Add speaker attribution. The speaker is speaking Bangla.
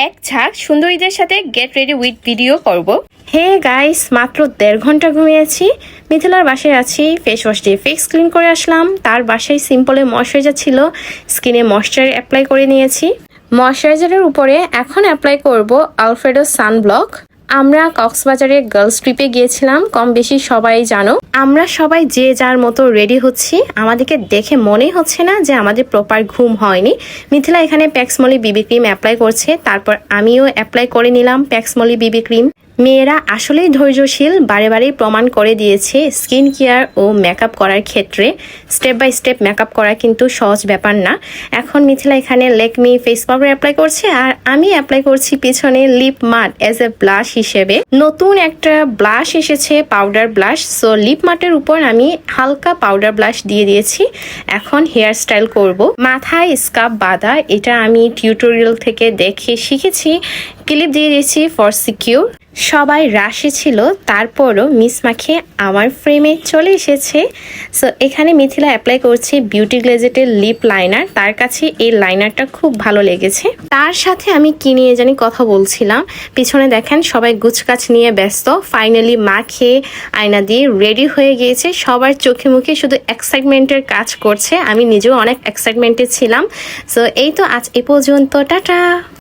Speaker 1: এক ঝাঁক সুন্দরীদের সাথে গেট রেডি উইথ ভিডিও করব। হে গাইস, মাত্র 1.5 ঘন্টা ঘুমিয়েছি। মিথিলার বাসায় আছি, ফেস ওয়াশ দিয়ে ফেস ক্লিন করে আসলাম। তার বাসায় সিম্পলে ময়শ্চারাইজার ছিল, স্কিনে ময়শ্চার অ্যাপ্লাই করে নিয়েছি। ময়শ্চারাইজারের উপরে এখন অ্যাপ্লাই করব আলফ্রেডো সানব্লক। আমরা কক্সবাজারে গার্লস ট্রিপে গিয়েছিলাম, কম বেশি সবাই জানো। আমরা সবাই যে যার মতো রেডি হচ্ছি, আমাদেরকে দেখে মনেই হচ্ছে না যে আমাদের প্রপার ঘুম হয়নি। মিথিলা এখানে প্যাক্সমলি বিবি ক্রিম অ্যাপ্লাই করছে, তারপর আমিও অ্যাপ্লাই করে নিলাম প্যাক্সমলি বিবি ক্রিম। মেয়েরা আসলেই ধৈর্যশীল, বারে বারেই প্রমাণ করে দিয়েছে স্কিন কেয়ার ও মেকআপ করার ক্ষেত্রে। স্টেপ বাই স্টেপ মেকআপ করা কিন্তু সহজ ব্যাপার না। এখন মিথিলা এখানে লেকমি ফেস পাউডার অ্যাপ্লাই করছে, আর আমি অ্যাপ্লাই করছি পিছনে লিপ মাট অ্যাজ এ ব্লাশ হিসেবে। নতুন একটা ব্লাশ এসেছে, পাউডার ব্লাশ। সো লিপ মাটের উপর আমি হালকা পাউডার ব্লাশ দিয়ে দিয়েছি। এখন হেয়ার স্টাইল করব। মাথায় স্কার্ফ বাঁধা, এটা আমি টিউটোরিয়াল থেকে দেখে শিখেছি। ক্লিপ দিয়ে দিয়েছি ফর সিকিউর। সবাই রাশে ছিল, তারপরও মিস মাখিয়ে আমার ফ্রেমে চলে এসেছে। সো এখানে মিথিলা অ্যাপ্লাই করছে বিউটি গ্লেজেটের লিপ লাইনার। তার কাছে এই লাইনারটা খুব ভালো লেগেছে। তার সাথে আমি কি নিয়ে জানি কথা বলছিলাম। পিছনে দেখেন সবাই গুছকাছ নিয়ে ব্যস্ত। ফাইনালি মাখিয়ে আয়না দিয়ে রেডি হয়ে গিয়েছে। সবার চোখে মুখে শুধু এক্সাইটমেন্টের কাজ করছে। আমি নিজেও অনেক এক্সাইটমেন্টে ছিলাম। সো এই তো আজ এ পর্যন্ত, টাটা।